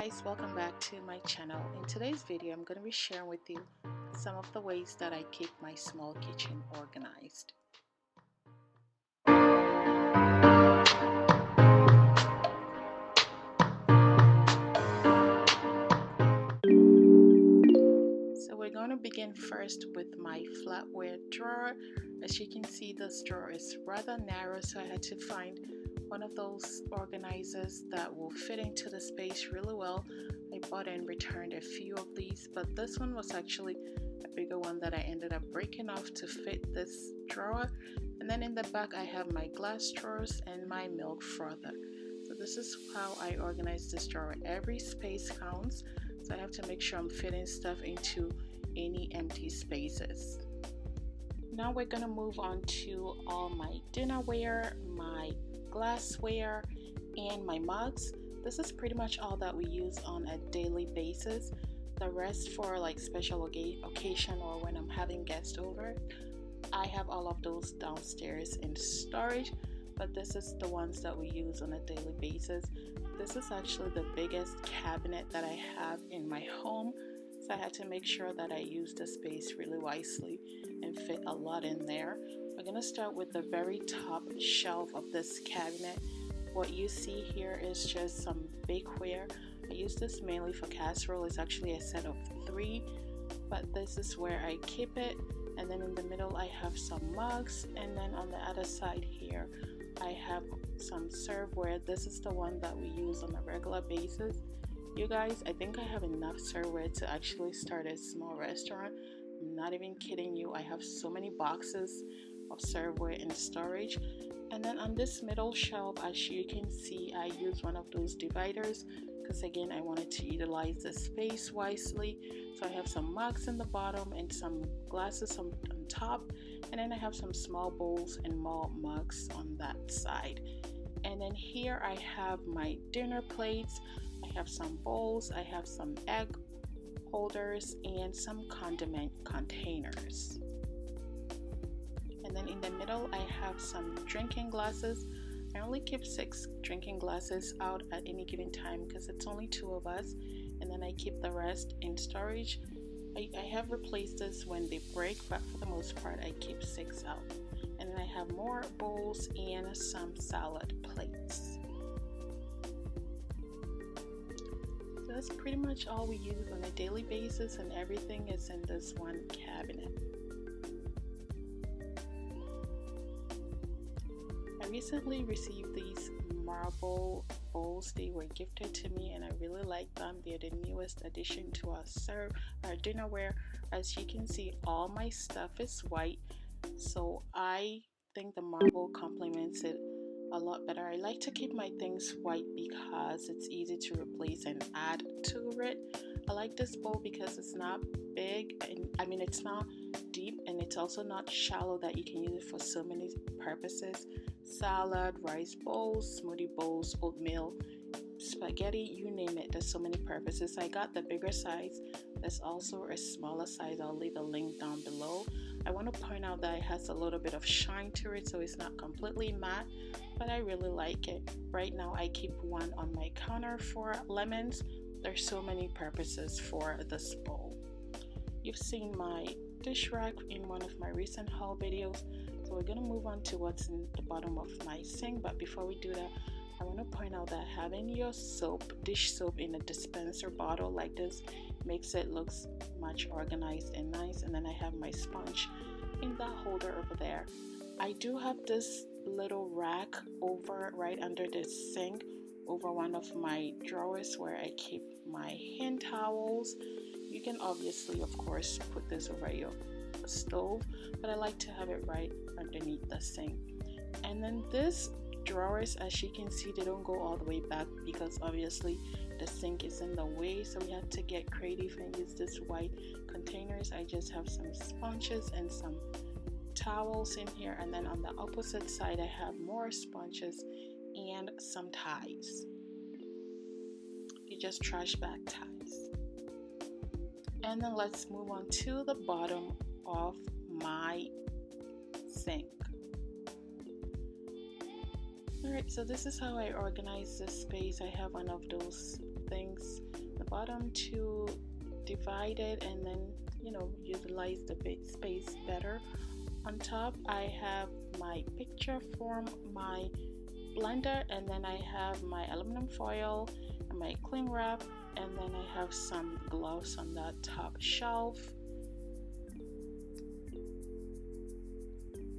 guys, welcome back to my channel. In today's video I'm going to be sharing with you some of the ways that I keep my small kitchen organized. So we're going to begin first with my flatware drawer. As you can see, this drawer is rather narrow, so I had to find one of those organizers that will fit into the space really well. I bought and returned a few of these, but this one was actually a bigger one that I ended up breaking off to fit this drawer. And then in the back I have my glass drawers and my milk frother. So this is how I organize this drawer. Every space counts, so I have to make sure I'm fitting stuff into any empty spaces. Now we're gonna move on to all my dinnerware, my glassware, and my mugs. This is pretty much all that we use on a daily basis. The rest for like special occasion or when I'm having guests over, I have all of those downstairs in storage, but this is the ones that we use on a daily basis. This is actually the biggest cabinet that I have in my home, so I had to make sure that I use the space really wisely and fit a lot in there. We're going to start with the very top shelf of this cabinet. What you see here is just some bakeware. I use this mainly for casserole. It's actually a set of 3, but this is where I keep it. And then in the middle I have some mugs, and then on the other side here I have some serveware. This is the one that we use on a regular basis. You guys, I think I have enough serveware to actually start a small restaurant. I'm not even kidding you. I have so many boxes of serveware in storage. And then on this middle shelf, as you can see, I use one of those dividers because again I wanted to utilize the space wisely. So I have some mugs in the bottom and some glasses on top, and then I have some small bowls and more mugs on that side. And then here I have my dinner plates. I have some bowls, I have some egg holders, and some condiment containers. And then in the middle I have some drinking glasses. I only keep 6 drinking glasses out at any given time because it's only 2 of us, and then I keep the rest in storage. I have replaced this when they break, but for the most part I keep 6 out. And then I have more bowls and some salad plates. So that's pretty much all we use on a daily basis, and everything is in this one cabinet. I recently received these marble bowls. They were gifted to me and I really like them. They're the newest addition to our dinnerware. As you can see, all my stuff is white, so I think the marble complements it a lot better. I like to keep my things white because it's easy to replace and add to it. I like this bowl because it's not big, and it's not deep, and it's also not shallow, that you can use it for so many purposes. Salad, rice bowls, smoothie bowls, oatmeal, spaghetti, you name it. There's so many purposes. I got the bigger size. There's also a smaller size. I'll leave a link down below. I want to point out that it has a little bit of shine to it, so it's not completely matte, but I really like it. Right now I keep one on my counter for lemons. There's so many purposes for this bowl. You've seen my dish rack in one of my recent haul videos, so we're going to move on to what's in the bottom of my sink. But before we do that, I want to point out that having your dish soap in a dispenser bottle like this makes it look much organized and nice. And then I have my sponge in the holder over there. I do have this little rack over right under the sink, over one of my drawers, where I keep my hand towels. You can obviously, of course, put this over your stove, but I like to have it right underneath the sink. And then this drawers, as you can see, they don't go all the way back because obviously the sink is in the way, so we had to get creative and use this white containers. I just have some sponges and some towels in here, and then on the opposite side I have more sponges and some ties. You just trash bag ties. And then let's move on to the bottom of my sink. Alright, so this is how I organize this space. I have one of those things bottom to divide it and then, you know, utilize the bit space better. On top I have my picture form, my blender, and then I have my aluminum foil and my cling wrap, and then I have some gloves on that top shelf.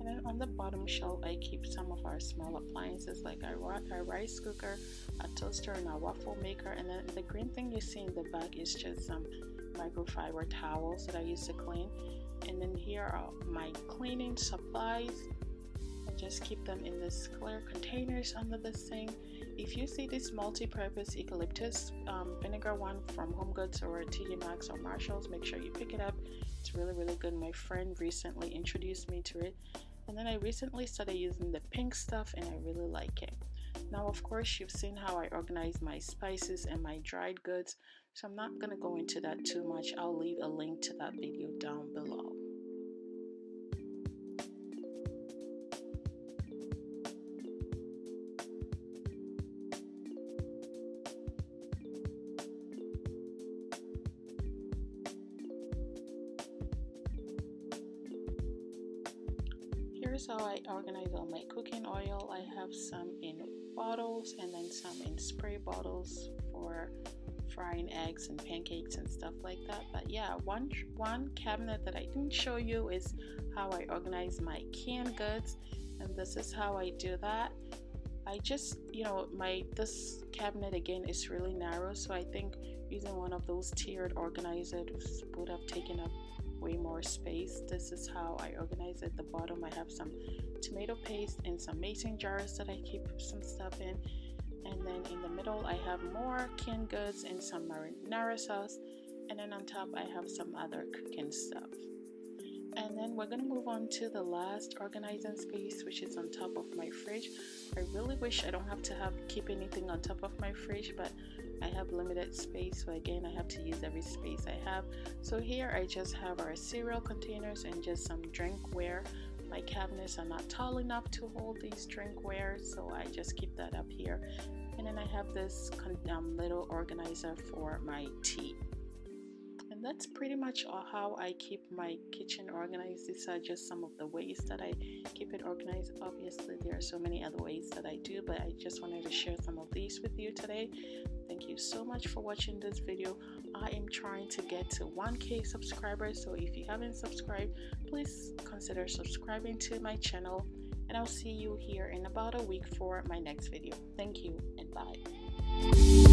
And then on the bottom shelf I keep some of our small appliances like our rice cooker, a toaster, and a waffle maker. And then the green thing you see in the back is just some microfiber towels that I use to clean. And then here are my cleaning supplies. I just keep them in this clear containers under the sink. If you see this multi-purpose eucalyptus vinegar one from Home Goods or TJ Maxx or Marshalls, make sure you pick it up. It's really good. My friend recently introduced me to it, and then I recently started using the pink stuff and I really like it. Now of course you've seen how I organize my spices and my dried goods, so I'm not going to go into that too much. I'll leave a link to that video down below. Here's how I organize all my cooking oil. I have some in bottles and then some in spray bottles for frying eggs and pancakes and stuff like that. But yeah, one cabinet that I didn't show you is how I organize my canned goods, and this is how I do that. I just, you know, this cabinet again is really narrow, so I think using one of those tiered organizers would have taken up way more space. This is how I organize it. At the bottom I have some tomato paste and some mason jars that I keep some stuff in, and then in the middle I have more canned goods and some marinara sauce, and then on top I have some other cooking stuff. And then we're going to move on to the last organizing space, which is on top of my fridge. I really wish I don't have to keep anything on top of my fridge, but I have limited space, so again I have to use every space I have. So here I just have our cereal containers and just some drinkware. My cabinets are not tall enough to hold these drinkware, so I just keep that up here. And then I have this little organizer for my tea. And that's pretty much how I keep my kitchen organized. These are just some of the ways that I keep it organized. Obviously there are so many other ways that I do, but I just wanted to share some of these with you today. Thank you so much for watching this video. I am trying to get to 1K subscribers, so if you haven't subscribed, please consider subscribing to my channel, and I'll see you here in about a week for my next video. Thank you and bye.